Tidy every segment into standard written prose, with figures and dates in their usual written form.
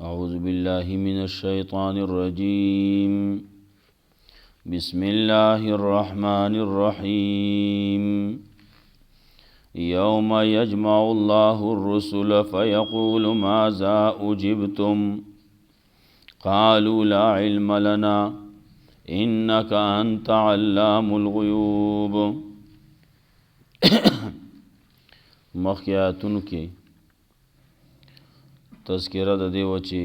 أعوذ بالله من الشيطان الرجيم بسم الله الرحمن الرحيم يوم يجمع الله الرسل فيقول ماذا أجبتم قالوا لا علم لنا إنك أنت علام الغيوب مخیاتن کې تذکرہ د دیو چې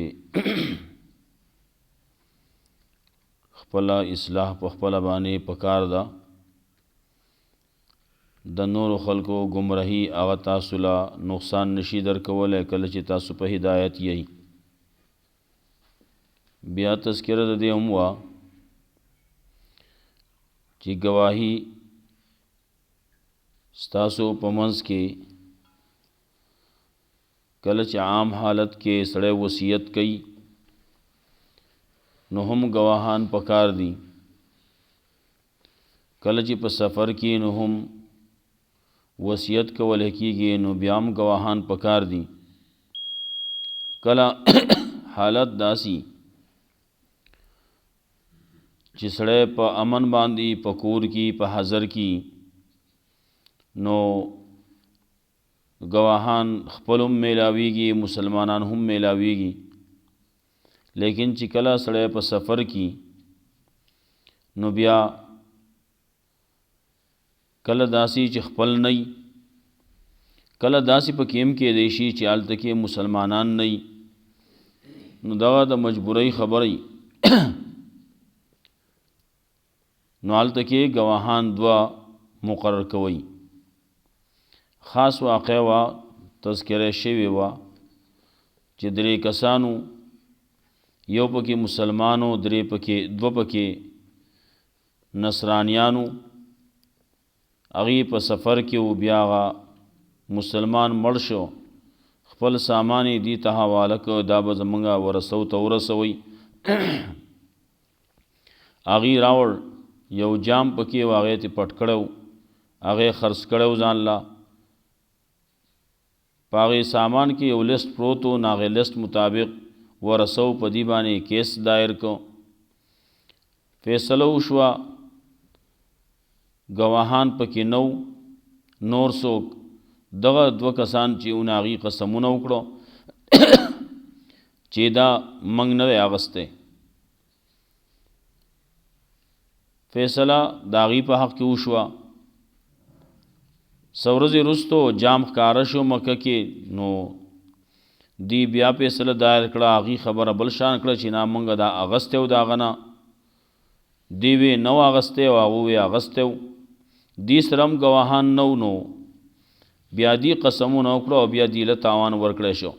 خپل اصلاح په خپل باندې پکار ده د نور خلکو گمراهی هغه تاسو لا نقصان نشي درکولای کله چې تاسو په هدایت یې بیا تذکرہ د دې هم وا چې گواهی ستاسو په منځ کې کله چې عام حالت کې سړی وصیت کوي نو هم گواهان پکار دي کله چې په سفر کې نو هم وصیت کول کېږي نو بیا هم گواهان پکار دي کله حالت داسي چې سړی په امن باندې په کور کې په حاضر کې نو گواهان خپل هم میلاویږي مسلمانان هم میلاویږي لیکن چې کله سړی په سفر کې نو بیا کله داسي چې خپل نه کله داسي په کېم کې دی شي چې هلته کې مسلمانان نه نو دغه د مجبورۍ خبرې نو هلته کې گواهان دوه مقرر کوي خاص واقع وا تذکره شوی وا چې درې کسانو یو پکې مسلمانو درې پکې دو پکې نصرانیانو هغه په سفر کې و بیا مسلمان مړ شو خپل سامان دي ته حواله کو دا به زمونږه ورسو ته ورسوي هغه راوړ یو جام پکې واغې ته پټ کړو هغه خرڅ کړو ځان لا پاغی سامان کې یو لست پروتو ناغه لست مطابق ورسو په دی باندې کیس دایر کو فیصله وشوا گواهان پکې نور څوک دغه دو کسان چې اوناغي قسمونه وکړو چې دا منګ نه اغسته فیصله داغي په حق کې وشوا سورزی رستو جام خکارشو مکه کې نو دی بیا فیصله دایر کړه هغه خبره بل شان کړه چې نا منګه دا اغسته او دا غنا دی وی نو اغسته او هغه وی اغسته دی سرم گواهان نو بیا دی قسمونه وکړه او بیا دی له تاوان ورکړه شو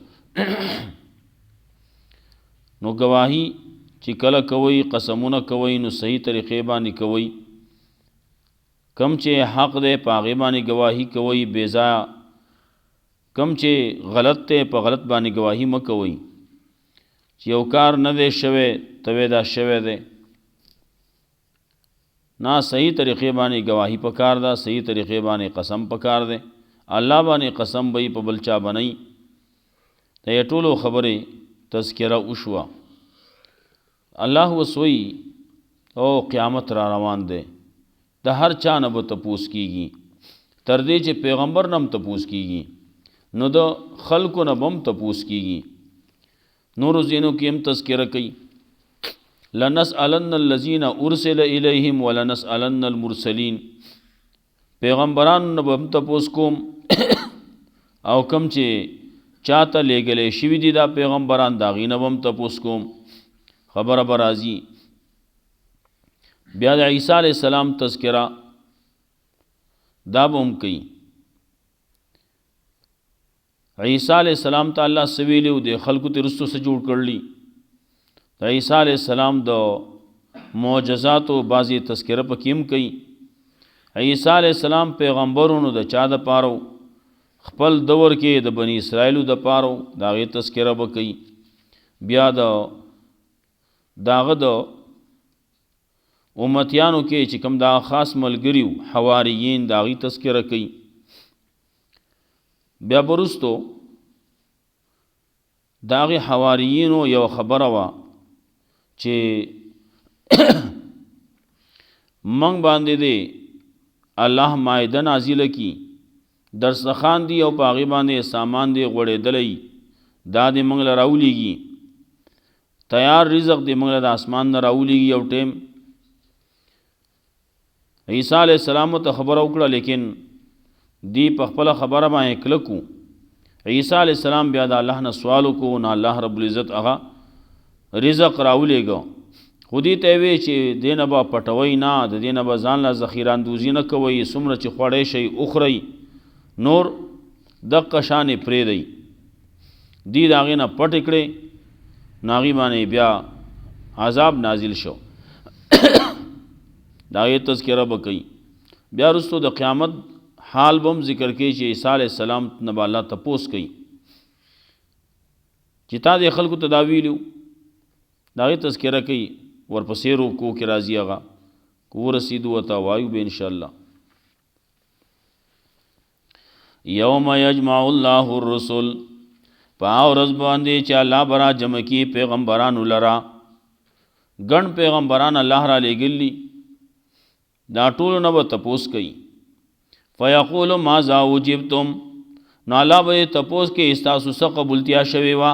نو گواهی چې کله کوي قسمونه کوي نو صحیح طریقې باندې کوي کم چې حق دے پاغی باندې گواہی کوي بیزا کم چې غلط ته په غلط باندې گواہی مکوي چې یو کار نه دی شوه توی دا شوه دی نا صحیح طریقې باندې گواہی پکار دا صحیح طریقې باندې قسم پکار دی الله باندې قسم به په بلچا بنئ ته ټولو خبره تذکرہ وشوا الله وسوي او قیامت را روان دی د هر چا نه به تپوس کیږي تر دې چې پیغمبر نم تپوس کیږي نو د خلکو نه بم تپوس کیږي نور زینو کې هم تذکرہ کوي لنسألن الذين ارسل اليهم ولنسألن المرسلين پیغمبران نه بم تپوس کوم او کم چې چاته لګلې شوی دي دا پیغمبران دا غي نه بم تپوس کوم خبره برازي بیا د عیسی علیہ السلام تذکرہ دا بم کوي عیسی علیہ السلام ته الله سویلو د خلکو ته رستو سره جوړ کړلی د عیسی علیہ السلام د معجزات او بازي تذکرہ پکیم کوي عیسی علیہ السلام پیغمبرونو د چا د پاره خپل دور کې د بنی اسرائیل د پاره دا غي تذکرہ وکي بیا داغه د امتیانو کې چې کوم دا خاص ملګریو حواریین داغي تذکرہ کوي بیا برستو داغه حواریینو یو خبره وا چې منګ باندې دی الله مائده نازل کی درسخان دی او پاغي باندې سامان دی غړېدلې دا دې منګ لراولېږي تیار رزق دې منګ د اسمان نه راولېږي یو ټیم عیسی علیہ السلام ته خبر وکړه لیکن دی په خپل خبره باندې کلکو عیسی علیہ السلام بیا د الله نه سوال وکړو نه الله رب العزت هغه رزق راولېګو خودی ته وی چې دینه با پټوي نه د دینه با ځان لا ذخیره اندوزی نه کوي سمره چې خوړې شي اخري نور د قشانې پرې دی دی داغه نه پټ کړي ناغي باندې بیا عذاب نازل شو داغه تذکرہ وکي بیا رستو د قیامت حال بم ذکر کوي چې عیسی علیہ السلام نه الله تپوس کوي چې تا د خلکو تداویلو داغه تذکرہ کوي ورپسې رکوع کې راځي هغه کو رسیدو وتا وایو به ان شاء الله یوم یجمع الله الرسل پاو رز باندې چې الله برا جمع کی پیغمبرانو لرا ګڼ پیغمبران الله را لېګلی دا ټول نو تپوس کوي فیقول ماذا وجبتم نو الله به تپوس کې استاسو څخه قبولتیا شوی وا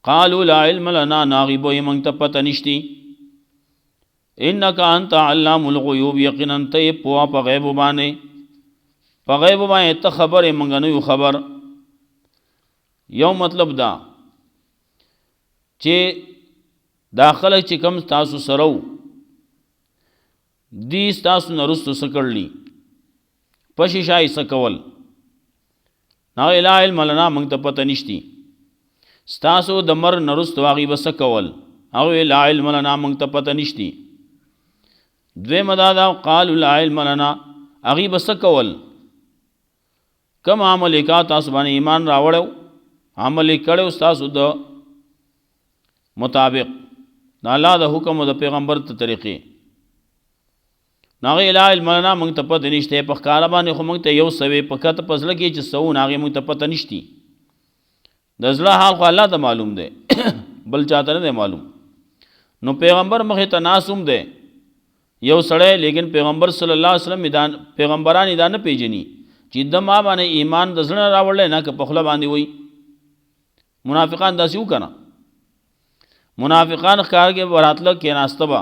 قالوا لا علم لنا ناغب ومن تپت نشتی انك انت علام الغیوب یقینا ته په غیب باندې په غیب باندې ته خبر منګ نه یو خبر یو مطلب دا چې داخله چې کم تاسو سره دی تاسو نرستو سکړلی پشي شای سکول نا الا علم لنا موږ ته پته نشتی ستاسو د مر نرستو واغي بس کول او لا علم لنا موږ ته پته نشتی دوی مدادا قال لا علم لنا اغي بس کول کم عمل کا تاسو باندې ایمان راوړو عمل کړو تاسو د مطابق الله د حکم د پیغمبر ته طریقې ناغه لا علم لنا موږ ته پته نشته په کار باندې خو موږ ته یو سوي پکته پزله کې چې سو ناغه موږ ته پته نشتی د ځله حال خو الله ته معلوم دی بل چاته نه معلوم نو پیغمبر مخه ته ناسوم دی یو سړی لیکن پیغمبر صلی الله علیه وسلم میدان پیغمبران دا نه پیژني چې د ما باندې ایمان د ځله راوړل نه که په خپل باندې وای منافقان داسې وکړه منافقان ښکار کې وراتله کې ناستبا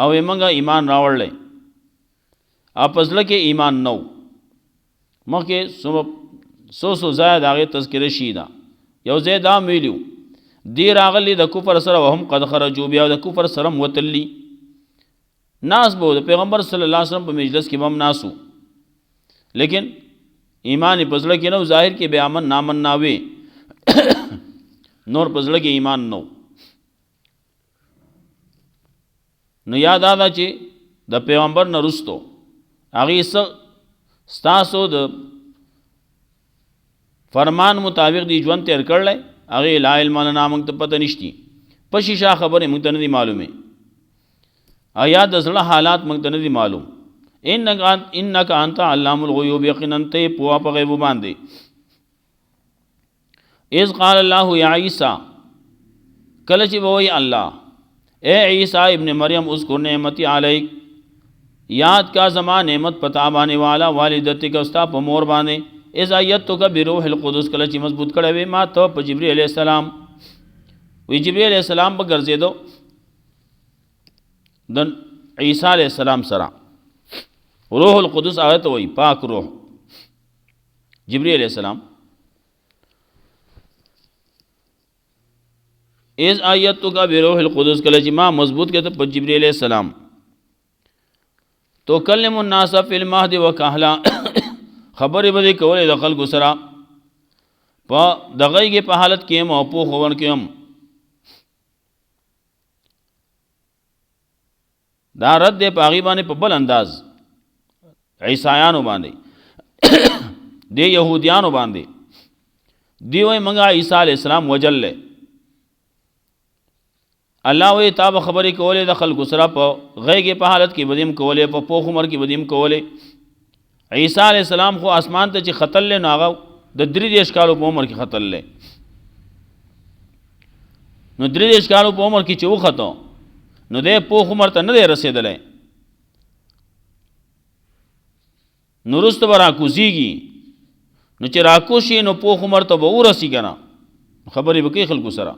او یمنګه ایمان راوړل اپسله کې ایمان نو مخه سو زائد هغه تذکرہ شیدا یو زیدا ویلو دی راغلی د کفر سره وهم قد خرجوا بیا د کفر سره وتلی ناس بو د پیغمبر صلی الله علیه وسلم په مجلس کې بم ناسو لیکن ایمان پزړه کې نو ظاهر کې به امن نامن ناوي نور پزړه کې ایمان نو نو یاد ادا چې د پیغمبر نه رستو هغه ستاسو د فرمان مطابق دی ژوند تیر کړل هغه لا علم لنا موږ ته پته نشتی پشیشا خبره موږ ته نه معلومه آیا د زړه حالات موږ ته نه معلوم انک انت علام الغیوب یقینا ته په غیب باندې اذ قال الله یا عیسی کله چې وای الله اے عیسی ابن مریم اذکر نعمتي علیک یاد کا زمان نعمت پتا باندې والا والدتک استا په مور باندې اذ ایتک بروح القدس کله چې مضبوط کړه وې ما ته په جبرئیل علیہ السلام وی جبرئیل علیہ السلام په ګرځیدو د عیسی علیہ السلام سره روح القدس هغه ته وی پاک روح جبرئیل علیہ السلام اذ ایتک بروح القدس کله چې ما مضبوط کړه په جبرئیل علیہ السلام تو کلم الناس فی المهد وکهلا خبرې به کولې د خلکو سره په دغه کې په حالت کې مو په خون کې هم دا رد په هغه باندې په بل انداز عیسایانو باندې د يهوديانو باندې دی وای منګه عیسی علی السلام وجل الله وی تاب خبرې کولې د خلکو سره په غیږه په حالت کې بدیم کولې په پوخ عمر کې بدیم کولې عیسی علیہ السلام خو اسمان ته چې خطل له ناغه د 3 کالو په عمر کې خطل له نو 33 کالو په عمر کې چې وخته نو دی پوخ عمر ته نه دی رسېدلی، نو وروسته به راکوزېږي، نو چې راکوز شي نو پوخ عمر ته به ورسي که نه، خبرې به کوي خلکو سره،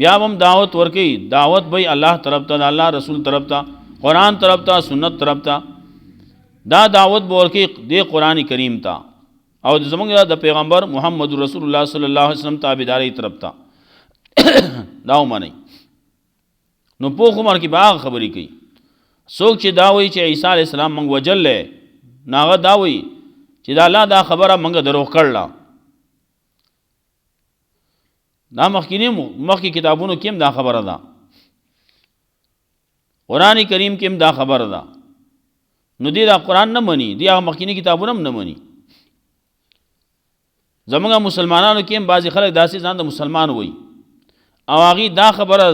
بیا به هم دعوت ورکوي، دعوت به الله طرف ته، د الله رسول طرف ته، قرآن طرف ته، سنت طرف ته، دا دعوت به ورکوي دی قرآن کریم ته او زمونږ د پیغمبر محمد رسول الله صلی الله علیه وسلم تابعداري طرف ته دا ومنئ. نو پوخ عمر کې به هغه خبرې کوي. څوک چې دا وایي چې عیسی علیه السلام موږ وجلی، نو هغه دا وایي چې د الله دا خبره موږ دروغ کړله. دا مخکې کتابونو کې هم دا خبره ده، قرآن کریم کې هم دا خبره ده. نو دی دا قرآن نه مني، دی هغه مخکینی کتابونه هم نه مني. زمونږ مسلمانانو کې هم بعضې خلک داسې ځان د مسلمان وایي او هغې دا خبره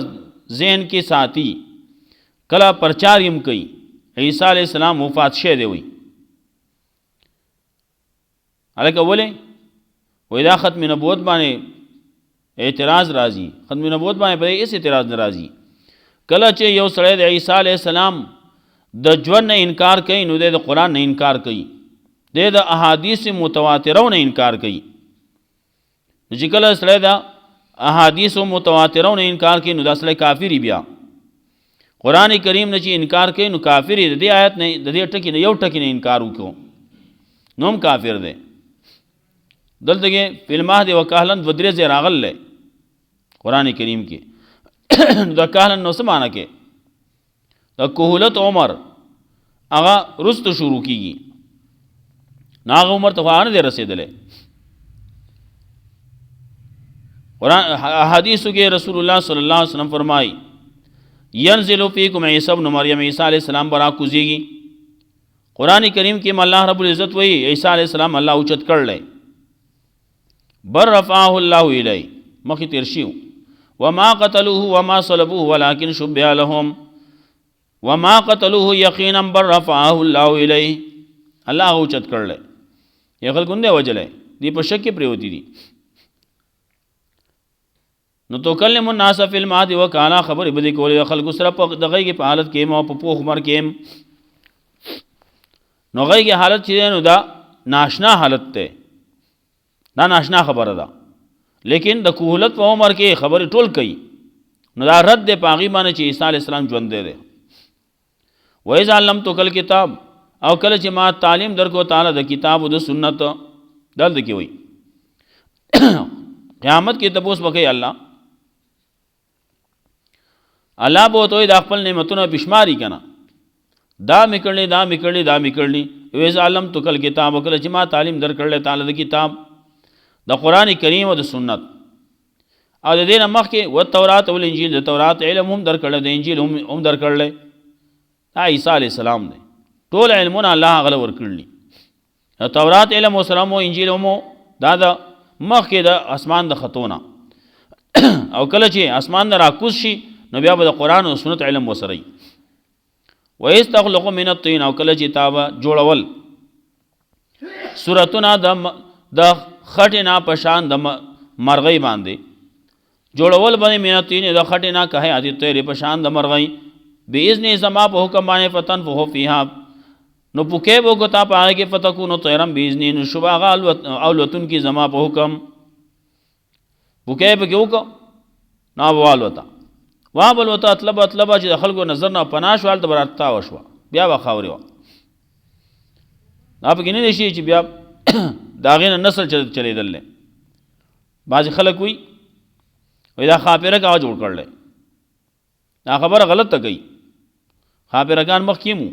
ذهن کې ساتي، کله پرچار هم کوي عیسی علیه السلام وفات شوی دی وایي. هلکه ولې؟ وایي دا ختم نبوت باندې اعتراض راځي، ختم نبوت باندې په هیڅ اعتراض نه راځي. کله چې یو سړی د عیسی علیه السلام د ژوند نه انکار کوي نو دی د قرآن نه انکار کوي، دی د احادیث متواترو نه انکار کوي. چې کله سړی د احادیث متواترو نه انکار کوي نو دا سړی کافر بیا. قرآن کریم نه چې انکار کوي نو کافر دی. د دې آیت نه، د دې ټکي نه یو ټکي نه انکار وکړو نو هم کافر دی. دلته کې فی المهد وکهلا 2-3 ځای راغلی قرآن کریم کې. د کهلا نو څه معنی کې؟ د کهولت عمر هغه رستو شروع کیږي، نو هغه عمر ته خو نه دی رسېدلی. قرآن حدیثو کې رسول الله صلی الله علیه وسلم فرمایي ینزل فیکم عیسی ابن مریم، عیسی علیہ السلام برا کوزیږي. قرآن کریم کې الله رب العزت وایي عیسی علیہ السلام الله اوچت کړلی، بر رفعه الله الی، مخکې تیر شي وما قتلوه وما صلبوه ولكن شبه لهم، وما قتلوه یقینا بر رفعه الله الی، الله اوچت کړلی، یې خلکو نه دی وجلی، دی په شک کې پرېوتي دي. نو تو کلم الناس فی المهد وکهلا، خبرې به دې کولې خلکو سره په دغه کې په حالت کې او په پوخ عمر کې. نو هغه کې حالت چې دی نو دا ناشنا حالت دی، دا ناشنا خبره ده، لیکن د کهولت په عمر کې خبرې ټول کوي. نو دا رد دی په هغې باندې چې عیسی علیه السلام ژوندی دی. وإذ علمتک الکتاب، او کله چې ما تعلیم درکو تعالی د کتاب او د سنت، دلته کې وایي قیامت کې تپوس وکړي الله به ورته وایي دا خپل نعمتونه بشماري که نه، دا مې کړلی، دا مې کړلی، دا مې کړلی. وإذ علمتک الکتاب، او کله چې ما تعلیم درکړلی تعالی د کتاب د قرآن کریم او د سنت، او د دې نه مخکې والتورات والانجیل، د تورات علم هم درکړلی، د انجیل هم درکړلی. دا عیسی علیه السلام دی، ټول علمونه الله هغه ورکړلي. د تورات علم ورسره مو، انجیل هم دا د مخکې د اسمان د خطونه او کله چې اسمان نه راکوز شي نو بیا به د قرآن او سنت علم ورسره وي. وإذ تخلق من الطین، او کله چې تا به جوړول صورتونه د خټې نه په شان د مرغۍ باندې، جوړول باندې من الطین د خټې نه که حیات الطیر په شان د مرغۍ، باذن زما په حکم باندې فتنفخ فیها، نو پوکې به وکړو تا په هغې کې فتکونو طیرا باذني، نو شو به هغه الوتونکي زما په حکم. پوکې پکې وکړو نو به والوته، واه به الوته اطلبه چې د خلکو نظر نه پناه شو، هلته به راتاو شوه، بیا به خاورې وه. دا پکې نه دی شي چې بیا د هغې نه نسل چلېدل دی. بعضې خلک وایي دا خاپیره هغه جوړ کړلی، دا خبره غلطه کوي، خاپیرګان مخکې مو.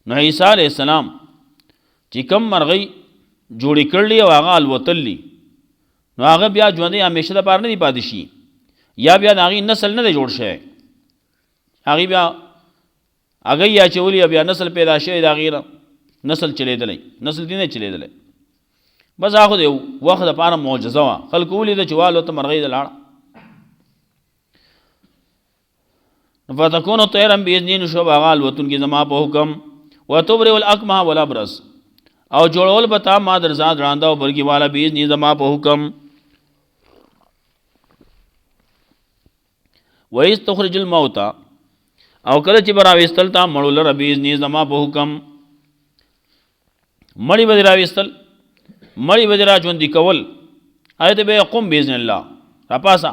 نو عیسی علیه السلام چې کم مرغۍ جوړې کړلي او هغه الوتلي، نو هغه بیا ژوندی همیشه دپاره نه دی پاتې شي، یا بیا د هغې نسل نه دی جوړ شوی، هغې بیا هغه یې اچولي بیا نسل پیدا شوی د هغې نه، نسل چلېدلی، نسل دې نه چلېدلی. بس هغه خو د یو وخت دپاره معجزه وه، خلکو ولیده چې والوته مرغۍ د لاړه. فتكون طيرا باذني، نشو هغه الوتونکي زما په حکم. وتبرئ الاكمه والابرص، او جوړول بتا ما در ذات راندا او برګي والا باذن زما په حکم. وایس تخرج الموتى او کله چې براويستل تا مړول ربي باذن زما په حکم. مړی به راويستل مړی به را ژوند کول آیت به قم باذن الله را پاسا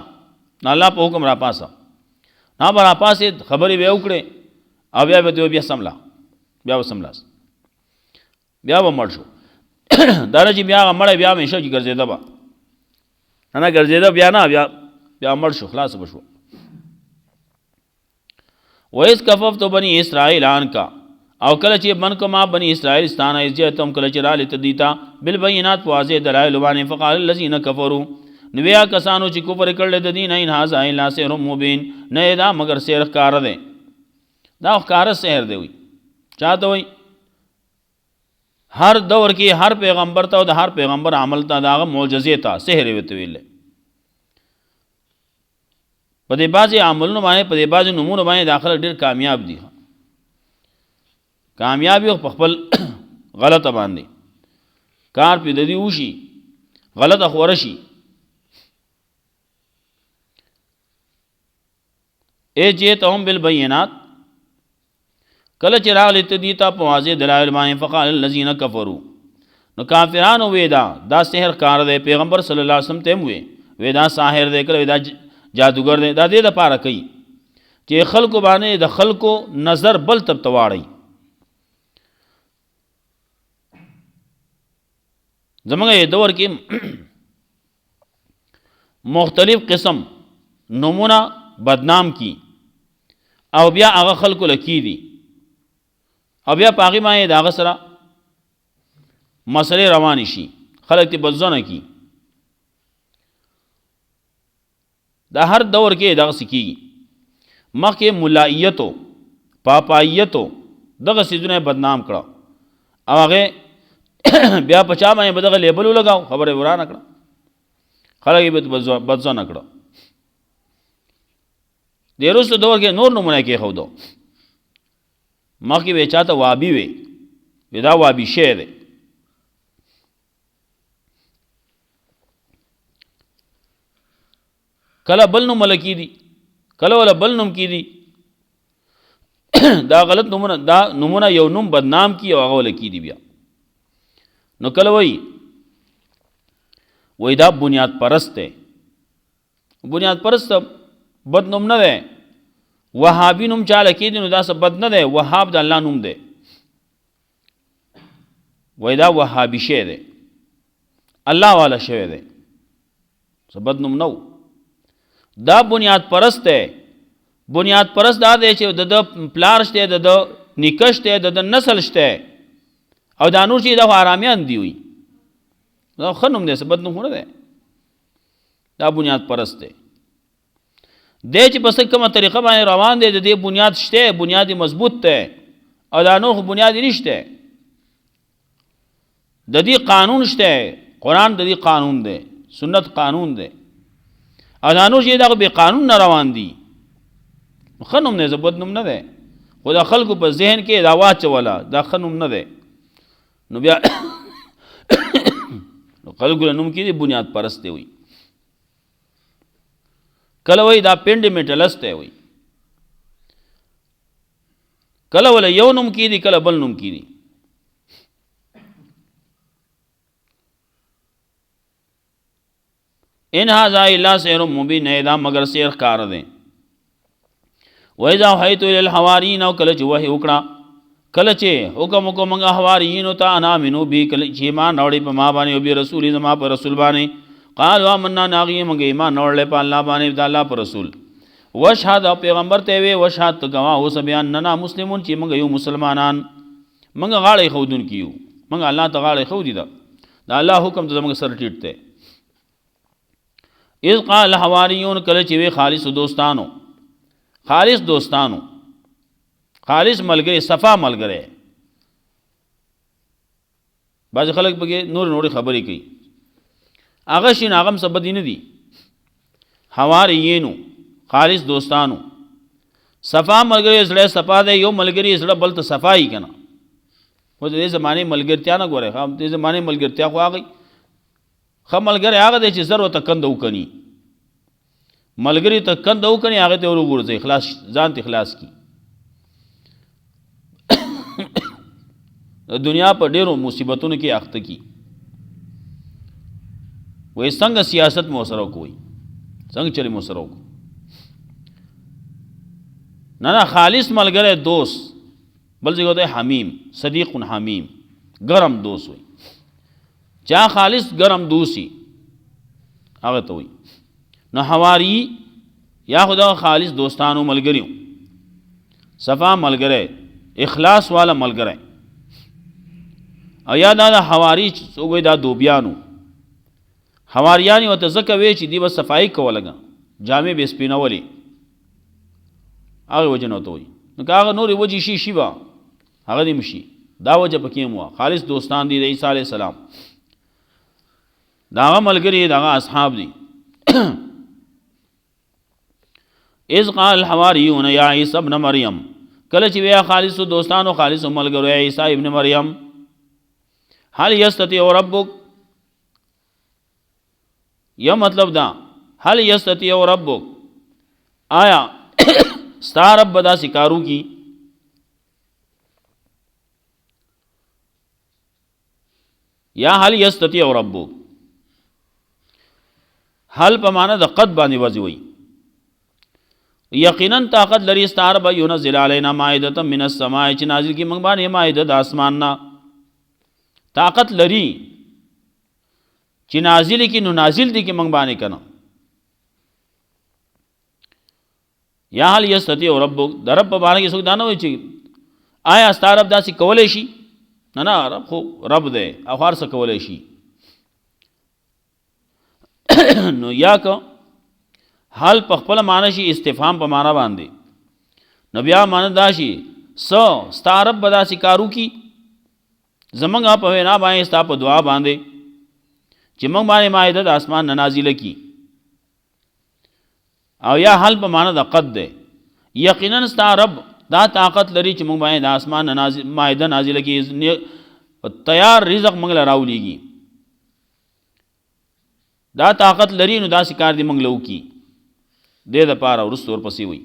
الله په حکم را پاسا نا برا پاسې خبرې به وکړي او بیا سملا بیا وسملاس بیا به مړ شو دا چې بیا مړ بیا مې شو چې ګرځیدا با نه ګرځیدا بیا نه بیا مړ شو خلاص بشو. ویس کففت بنی اسرائیل عنکا او کله چې من کو ما بنی اسرائیل ستانه عزتم کله چې را لته دیتا بالبينات واضح دلائل باندې فقال الذين كفروا نویا کسانو چې کفر کړل د دین ان هاذا الا سحر مبین نه دا مگر سحر کار دی دا کار سحر دی وي چاته وي هر دور کې هر پیغمبر ته او د هر پیغمبر عمل ته دا معجزې ته سحر وي ویل په دې بازي عملونو باندې په دې بازي نمونه باندې داخله ډیر کامیاب دي کامیابی په خپل غلطه باندې کار په دې وشي غلطه خورشي ای جیتهم بالبينات کله چې راغلی ته دیتا په واضح دلایل باندې فقال الذين كفروا نو کافرانو وېدا دا سحر کار دی پیغمبر صلی الله علیه وسلم ته وې دا ساحر دی کله دا جادوګر دی دا دې د پاره کوي چې خلکو باندې د خلکو نظر بل تب تواړي. زمونږ دور کې مختلف قسم نمونه بدنام کی او بیا هغه خلکو لکی دي او بیا پاغي باندې دا غسرہ مسئله روان شي خلک ته بځونه کی دا هر دور کې دا سکی مخکې ملایتو پاپایتو دغه سيزونه بدنام کړه او هغه بیا پچا باندې بدغه لیبل لګاو خبره ورانه کړه خلک به بځونه کړه. د وروسته دور کې نور نمونه کې خو دو مخکې به چاته وابي وي دا وابي شی دی کله بل نوم ملکی دي کله ولا بل نوم کی دي دا غلط نمونه دا نمونه یو نوم بدنام کی او هغه ولکی دي بیا نو کله وای دا بنیاد پرست ہے بنیاد پرست بد نوم نه ده وهابی نوم چاله کې دي نو دا څه بد نه ده وهاب د الله نوم ده وای دا وهابی شه ده الله والا شه ده څه بد نوم نو دا بنیاد پرست ہے بنیاد پرست دا دی چې د پلار شته د نکشته د نسل شته او دا نور چې د آرامیان دی وي دا خنوم دې څه بد نوم نه ده دا بنیاد پرست دی دې چې پس کومه طریقه باندې روان دی د دې بنیاد شته بنیاد مضبوط ده او دا نو بنیاد نشته د دې قانون شته قرآن د دې قانون ده سنت قانون ده او دا نو چې دا به قانون نه روان دي خنوم نه زبد نوم نه ده خدا خلکو په ذهن کې دا واچولا دا خنوم نه ده نو بیا نو خلکو نوم کې بنیاد پرست وي کله وای دا پنډ میټلسته وي کله ولا یو نوم کې دي کله بل نوم کې دي ان هذا الا سحر مبین دا مگر سحر کار ده وایذا حیت للحوارین او کله چې وحی وکړه کله چې حکم وکړه موږ حوارین ته انا منو بي کله چې ایمان اوري په ما باندې او به رسول زما په رسول باندې قالوا آمنا ناغي موږ ایمان اورل په الله باندې د الله پر رسول وشهد پیغمبر ته وی وشهد گواه اوس بیان نه مسلمون چې موږ یو مسلمانان موږ غاړې خودون کیو موږ الله تعالی خو دي دا الله حکم ته موږ سر ټیټته اذ قال حواریون کله چې وی خالص دوستانو خالص ملګری صفا ملګری بعض خلک بګي نور خبرې کوي هغه شین هغه سبب دین دي حواریینو خالص دوستانو صفا ملګری زړه صفا ده یو ملګری زړه بل ته صفای کنه و د زمانه ملګرتیا نه ګوره هم د زمانه ملګرتیا خو هغه ملګری هغه دی چې زر وته کند وکني ملګری ته کند وکني هغه ته ورغورځي خلاص ځان ته خلاص کی دنیا په ډیرو مصیبتونو کې اخته کی وې څنګه سیاست مو سره کوي څنګه چلی مو سره نه خالص ملګری دوست بل څه ته حمیم صدیق حمیم ګرم دوست وي چا خالص ګرم دوسی هغه ته وي نو حواری یا خدا خالص دوستانو ملګریو صفا ملګری اخلاص والا ملګری او یا دا حواری څوګي دا دوبیانو حواریانی وته زکه وی چې دی بس صفائی کولګه جامع به سپینولې هغه وجنه ته وي نو هغه نور وجه شي با هغه دې مشي دا وجه پکې مو خالص دوستان دي د عیسی علی السلام دا ملګری دا اصحاب دي اذ قال الحواریون یا عیسی ابن مریم کله چې ویا خالص دوستانو خالص ملګرو عیسی ابن مریم هل یستطيع ربک یا مطلب دا هل یستطيع ربک آیا ستا رب بدا سکارو کی یا هل یستطيع ربک حل په معنا د قد باندې وځي وي یقینا طاقت لري ستار به ينزل علينا مائده من السماء چې نازل کی موږ باندې مائده د اسمان نه طاقت لري چې نازل کی نو نازل دي کی موږ باندې کنه یا هل یستطيع ربک در رب باندې څوک دانه وي چې آیا ستار رب داسې کولای شي نه رب خو رب دی او هر څه کولای شي نو یا که حال په خپل معنی شي استفهام په معنی باندې نو بیا معنی دا شي ستا رب بدا سکارو کی زمنګ په وینا باندې ستا په دعا باندې چې موږ باندې مائده د اسمان نه نازله کی او یا حال په معنی د قد ده یقینا ستا رب دا طاقت لري چې موږ باندې د اسمان نه مائده نازله کی تیار رزق موږ راولېږي دا طاقت لري نو دا سکار دی منګلو کی دې د پاره ورستور پسې وي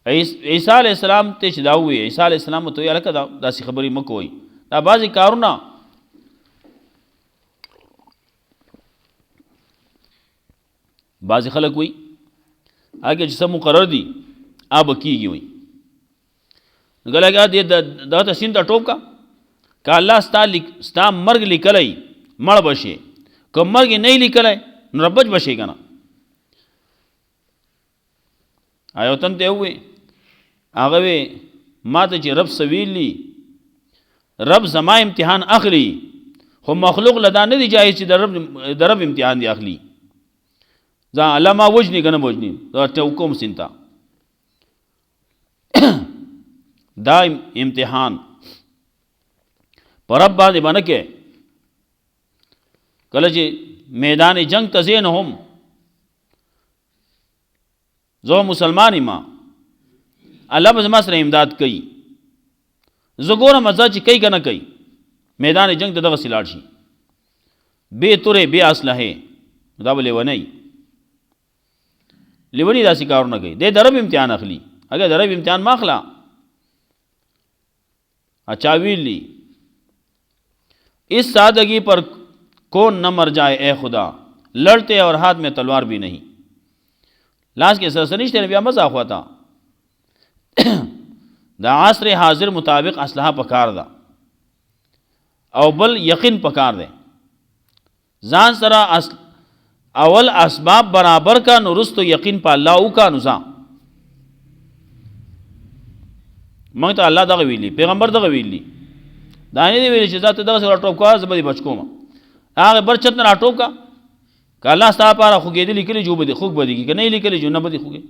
عیسی علی السلام ته چې دا وی عیسی علی السلام ته یې الکه دا سی خبرې مکوئ دا بعضی کارونه بعضی خلک وي هغه چې سم مقرر دي اب کیږي وي غلګه دې دا تاسین ته ټوب کا الله ستا مرګ لیکلای مړ بشي که مرګ نه لیکلای نو ربج بشي کنه آیو تن ته وي هغه وي ما ته چې رب سویلی رب زما امتحان اخلي خو مخلوق لدا نه دی جایز چې د رب امتحان دی اخلي ځا علامه وجنی کنه وجنی دا ټوکوم سینتا دا امتحان پر رب باندې باندې کله چې میدان جنگ تزین هم زو مسلمانی ما الله به زما سره امداد کوي زګوره مزه چې کوي کنه کوي میدان جنگ ته دغه سلاړ شي به تورې به اسلحه دا ولې ونی لیونی داسې کارونه کوي د درب امتحان اخلي اگر درب امتحان ماخلا اچھا ویلی اس سادگی پر کون نہ مر جائے اے خدا لڑتے اور ہاتھ میں تلوار بھی نہیں لاس کے سرسنش تیرے بیا مزاق ہوا تھا دا عصر حاضر مطابق اسلحہ پکار دا او بل یقین پکار دے زان سرا اول اسباب برابر کا نرست یقین پا اللہ کا نزا منگ تا اللہ دا غویلی پیغمبر دا غویلی دانی دی ویلی چیزا تا دا سر اٹوب کا زبادی بچکو ما آگے برچت نر اٹوب کا کہ اللہ ستا پارا خوگی دی لکلی جو بدی خوگ بدی کی کہ نہیں لکلی جو نبدی خوگی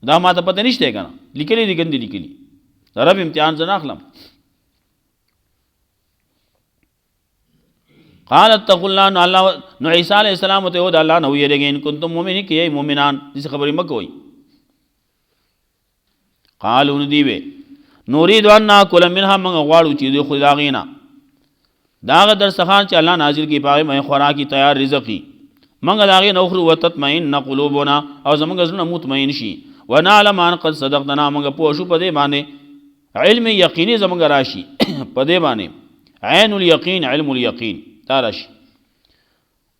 دا ما تا پتہ نشتے کنا لکلی دی گندی لکلی رب امتحان زن اخلم قالت تقول اللہ نو عیسیٰ علیہ السلام تے ہو دا اللہ نو یہ رگے ان کنتم مومنی کہ یہ مومنان جس خبری مکوئی قالون دیوے نورید ان ناکل منها موږ غواړو چې دوی خو د هغې نه د هغه دسترخوان چې الله نازل کړي په هغې باندې خوراکي تیار رزق وي موږ د هغې نه وخورو وتطمئن قلوبنا او زموږ زړونه مطمئن شي ونعلم ان قد صدقتنا موږ پوه شو په دې باندې علم یقیني زموږ راشي په دې باندې عین الیقین علم الیقین تا راشي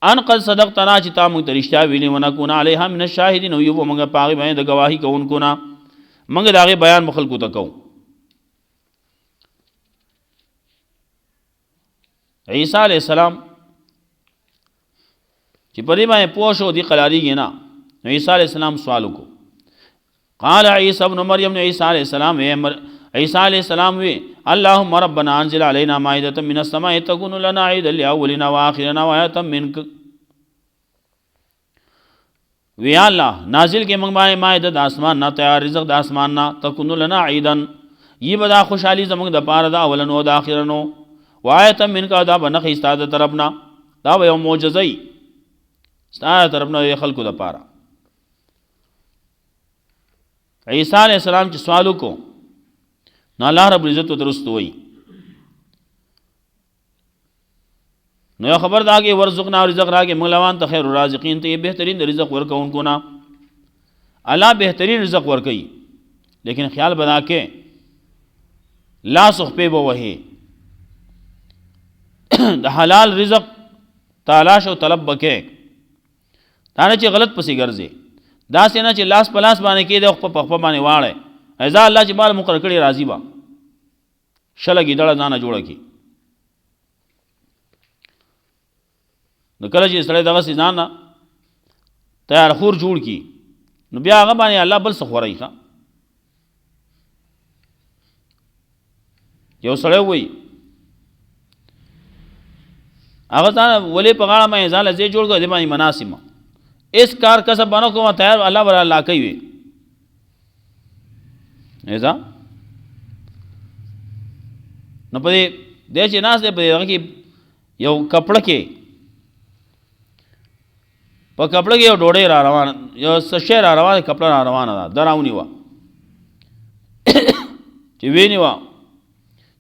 ان قد صدقتنا چې تا موږ ته رښتیا ویلي ونکون علیها من الشاهدین او یو موږ په هغې باندې د ګواهي کوونکو نه موږ د هغې بیان به خلکو ته کوو عیسی علیہ السلام چې په دې باندې پوه شو دې قلاریږي نه نو عیسی علیہ السلام سوال وکړو قال عیسی ابن مریم نو عیسی علیہ السلام عیسی علیہ السلام وی اللهم ربنا انزل علينا مائدة من السماء تكون لنا عيدا لأولنا وآخرنا وآية منك وی الله نازل کې موږ باندې مائده د اسمان نه تیار رزق د اسمان نه تكون لنا عيدا یہ بدا خوشحالی زموږ د پاره د اولنو او د آخرنو وآية منك دا بنخ استاد طرفنا دا یو معجزه ای استاد طرفنا خلکو د پاره عیسی علیہ السلام چې سوال وکړو نو الله رب العزت درست وای نو خبر دا کې ورزقنا رزق راګه مولوان ته خیر الرازقین ته بهترین رزق ورکوونکو نه الله بهترین رزق ورکي لیکن خیال بنا کې لا سخ په وه د حلال رزق تلاش او طلب وکې دا نه چې غلط پسې ګرځي دا سينه چې لاس پلاس باندې کې د خپل په باندې واړې اذا الله چې مال مقرر کړي راضي با شلګي دړه ځانه جوړه کی نو کله چې سړی دغه ځان تیار خور جوړ کی نو بیا هغه باندې الله بل څه خورای ښه یو سړی وای هغه ځان ولې په غاړه مې ځاله زی جوړ کړ د باندې مناسب اس کار کسب بنو کوم تیار الله ور الله کوي ایزا نو په دې چې ناس دې په دې کې یو کپړه کې په کپړه کې یو ډوډۍ را روان یو سشه را روان کپړه را روانه ده دراونی و چې ویني و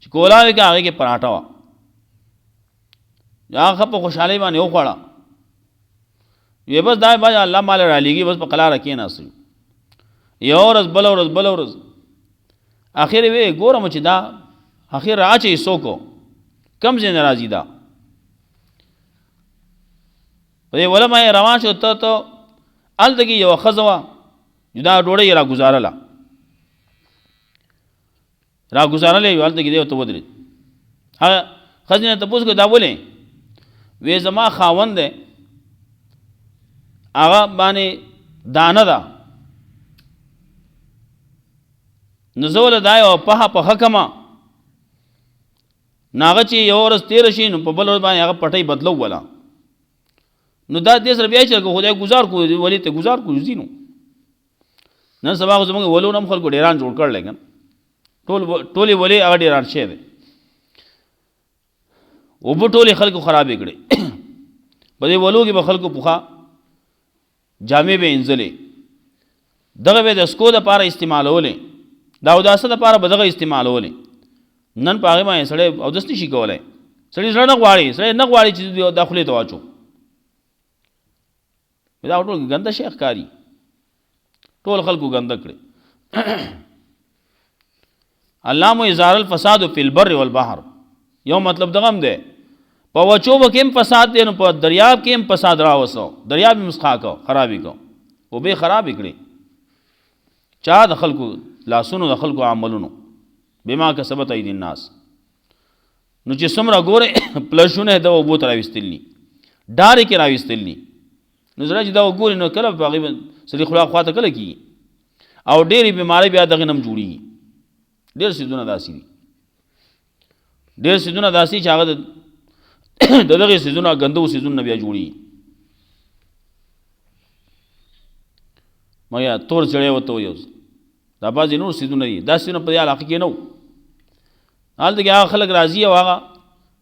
چې کولاوي کې هغه کې پراټا و هغه په خوشحالي باندې وخوړه یې بس دای باج الله مال را لېږي بس په قلاره کې ناسي یو ورځ بل ورځ اخر وی ګورم چې دا اخر راچې سوکو کم ځای ناراضي دا په ولما روان شو ته الدګي یو خزوا دا ډوړې را گزارله یو الدګي دی ته ودرې ها خزینه ته پوښتنه دا ولې وې زما خاوند دی هغه باندې دانه ده نزول دای او په حکما ناغه چې یو ورځ تیر شي نو په بل ورځ باندې هغه پټي بدلو ولا نو دا دې سره بیا چې خدای گزار کو ولی ته گزار کو زینو نن سبا زموږ ولو نم خلکو ډیران جوړ کړل لګن ټولي ولی هغه ډیران شه دي او په ټولي خلکو خرابې کړي په دې ولو کې به خلکو پوخا جامې به انځلې دغه به د سکو د پاره استعمالولې دا اوداسه د پاره بدغه استعمالولې نن پاغه ما سړی او دستی شي کولای سړی زړه نه غواړي چې داخلي ته واچو دا ټول ګنده شیخ کاری ټول خلکو ګنده کړي علامه ازار الفساد فی البر والبحر یو مطلب دغم ده په وچو وکم فساد دی نو په دریاب کې هم فساد راوسو دریاب مسخا کو خرابې کو او به خراب کړي چا د خلکو لاسونو د خلکو عملونو بما کسبت اید الناس نو چې سمره ګوره پلشونه د وبو تر وستلی ډارې کې راوستلی نو زړه چې دا وګوري نو کله په غیب سړي خلا خواته کله کی او ډېری بیماری بیا دغه نم جوړي ډېر سيزونه داسي دي چې هغه دغه سيزونه غندو سيزونه بیا جوړي میا تور چړې وته یو دا باز نور سيزونه دي دا سيزونه په علاقه کې نو حال دغه خلک راضي او هغه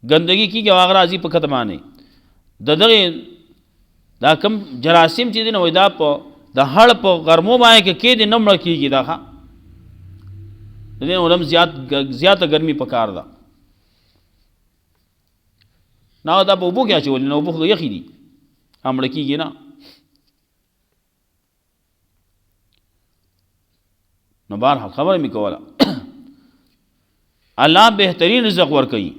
ګندګي کیږي هغه راضي په ختمانه دغه دا کم جراثیم چې دین وای دا په د هړ په غرمو باندې کې دې نمړ کیږي دا دې علم زیاته ګرمي پکار ده نه دا په اوبو کې اچول نه اوبو خو یخي دي امړه کېږي نه نو بهرحال خبره مې کوله الله بهترین رزق ورکوي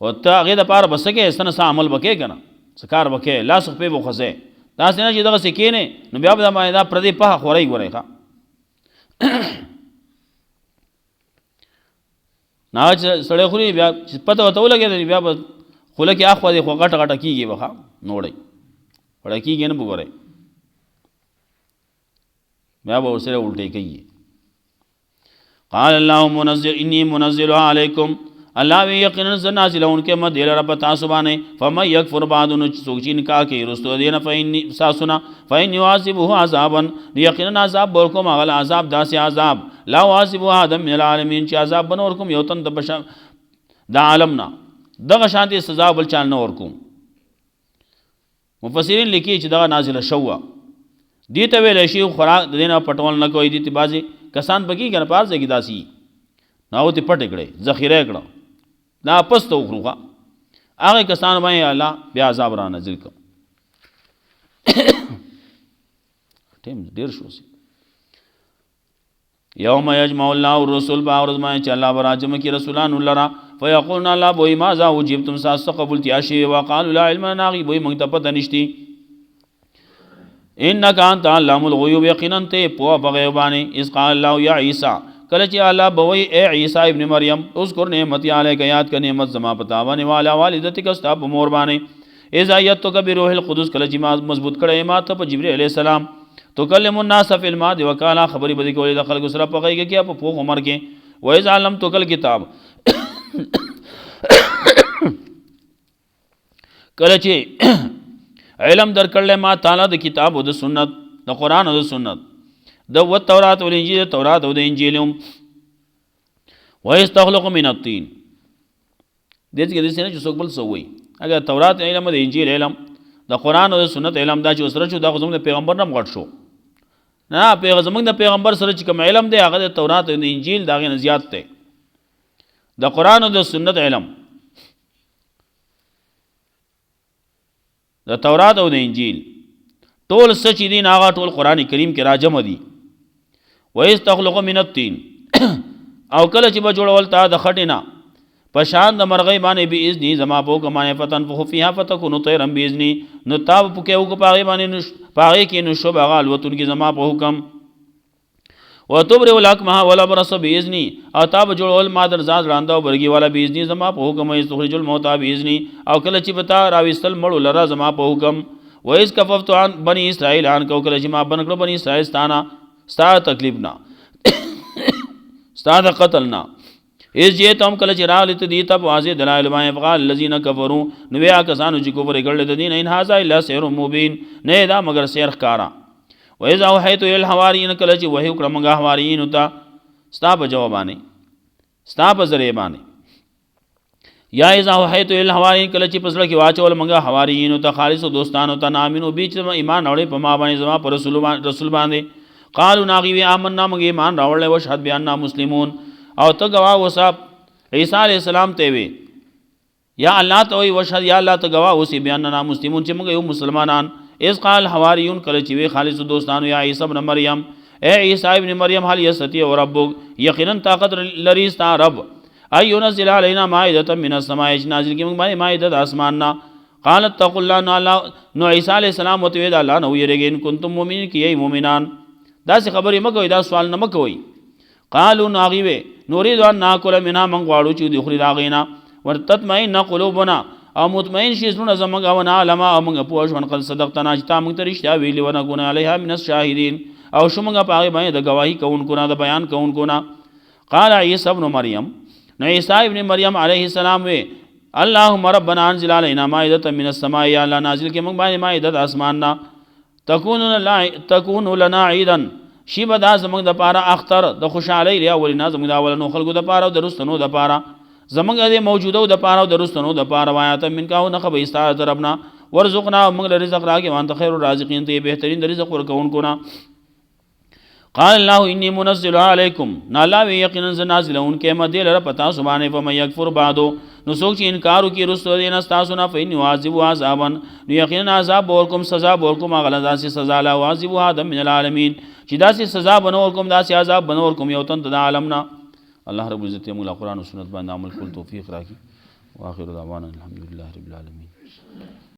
او ته هغې دپاره به څه کوې څه نه څه عمل به کوې که نه څه کار به کوې لاس خپې به خوځې داسې نه چې دغسې کښېنې نو بیا به دا پردې پخه خورئ ګورئ ښه نه چې سړی خوري بیا چې پته ورته ولګېده بیا به خوله کې اخوا دی خو غټه غټه کېږي به ښه نوړئ وړه کېږي نه به ګورئ بیا به ورسره الټې کوي قال الله منزل انی منزلها علیکم الله وی یقینا ز نازلونکې ما دې لره په تاسو باندې فمن یکفر بعد نو څوک چې انکار کوي رستو دې نه فإن يعذبه عذابا یقینا عذاب ورکوم هغه عذاب داسې عذاب لا يعذبه آدم من العالمین چې عذاب بن ورکوم یو تن د بشر د عالمنا دغه شانتي سزا بل چال نه ورکوم مفسرین لیکي چې دغه نازله شوه دې ته ویل شي خوراک د دې نه پټول نه کوي دې ته بعضې کسان پکې که نه په هر ځای کې داسې نه ورته پټې کړې ذخیره یې کړه دا پس ته وخورو هغه کسان باندې الله بیا عذاب را نازل کړ ټیم ډېر شو یوم یجمع الله الرسل په ورځ باندې چې الله به راجمع کړي رسولانو لره فیقولون الله بوی ماذا اجبتم ساسو قبولتیا شوې وقالو لا علم لنا هغوی بوی موږ ته پته نشتي انک انت علام الغیوب یقینا ته پوهه په غیب باندې اذ قال الله یا عیسی کله چې الله بوي اے عیسی ابن مریم اذکر نعمتي علیک یاد ک نعمت زما پتا باندې والا والدتک استا په مور باندې اذ ایتک بروح القدس کله چې ما مضبوط کړه ما ته په جبرئیل علیہ السلام تو کلم الناس فی المهد وکالا خبري بدی کولې د خلکو سره په غیږ کې په پوغ عمر کې و اذ علمتک الکتاب کله چې علم در کړل ما تعالی د کتاب او د سنت د قران او د سنت د و تورات او انجیل تورات او د انجیل و استخلق من الطين دې کې د سینې چې څوک بل سووي اگر تورات علم د انجیل علم د قران او د سنت علم دا چې سره شو دا زموږ د پیغمبر نه غټ شو نه زموږ د پیغمبر سره چې کوم علم دی هغه د تورات او د انجیل دا غي زیات دی د قران او د سنت علم د تورات او د انجیل ټول سچ دي هغه ټول قران کریم کې راجم دي و استخلق من الطين او کله چې به جوړول تا د خټینا پشان د مرغۍ باندې به اذن زما په کمانه فتن فخ فيها فتكون طيرا باذن نو تاب پکې او پاغي باندې پاغي کې نو شو بغال وتون کې زما په حکم وتبر الاكمه ولا برص باذن او تاب جوړول ما در زاد راندو برګي والا باذن زما په حکم استخرج الموتى باذن او کله چې بتا راويستل مړو لرا زما په حکم وإذ كففت عن بني اسرائيل عن کو کله چې ما بن کړو بني اسرائيل ستانه ستا تکلیف نه ستا قتل نه اس جه تم کله چې راغلی ته دی ته واضح دلایل باندې فقال الذين كفروا نو بیا کسانو چې کفر کړل د دین ان هاذا الا سحر مبين نه دا مگر سحر ښکارا وإذ اوحيت الى الحواريين کله چې وحي کړم غا حواريين ته ستا په جواب باندې ستا په ذریعہ باندې یا اذا اوحيت الى الحواريين کله چې پسړه کې واچول منګه حواريين ته خالص دوستانو ته نامینو بیچ ایمان اورې په ما باندې زما پر رسول باندې قالوا ناغي آمنا موږ ایمان راوړل او شهادت بیان مسلمون او ته گواه وصاب عیسی علیہ السلام ته وی یا الله ته وی وشهد یا الله ته گواه وسی بیاننا مسلمون چې موږ یو مسلمانان اذ قال حواریون کله چې وی خالص دوستانو یا عیسی ابن مریم اے عیسی ابن مریم هل یستطيع ربک یقینا طاقت لري ستا رب ای ينزل علینا مائده من السماء نازل کی موږ باندې مائده د اسمان نا قالت تقول لا نو عیسی علیہ السلام ته وی دا الله نو یریږي ان کنتم مؤمنین کی ای مؤمنان دا څه خبرې مکوئ دا سوال نه مکوئ قالوا ناغيوه نريد ان ناكل منها من غواړو چې د خوري راغینا ورتطمئن قلوبنا او مطمئن شي زړه زموږ او نه علما او موږ پوه شو قد صدقتنا چې تا موږ ته رښتیا ویلي ونه ګونه علیها من الشاهدین او شو موږ په هغه باندې د گواہی کوونکو نه د بیان کوونکو نه قال عیسی ابن مریم نو عیسی ابن مریم علیه السلام وی اللهم ربنا انزل علينا مائده من السماء یا الله نازل کې موږ باندې مائده د اسمان نه تكون لنا عيدا شی به دا زمونږ د پاره اختر د خوشحالۍ لري ولې نه زمونږ د اولنو خلکو د پاره او د رستنو د پاره زمونږ د موجوده د پاره او د رستنو د پاره وایات من کاو نه خبي استاد ربنا ورزقنا موږ له رزق راکې وانت خیر الرازقین ته بهترین د رزق ورکوونکو نه قال الله انی منزل علیکم نالا یقینا نازل ان کے مدی لرا پتا سبحانه فمن یکفر بعدو نو سوک چی انکارو کی رسو دین استاسونا فإنی واظب عذابا نو یقینا عذاب بورکم سزا بورکم اغلظا سی سزا لا واظب آدم من العالمین چی دا سی سزا بنورکم دا سی عذاب بنورکم یوتن تدا عالمنا اللہ رب العزت مولا قرآن و سنت باندې عمل کول توفیق راکی واخر دعوانا الحمدللہ رب العالمین.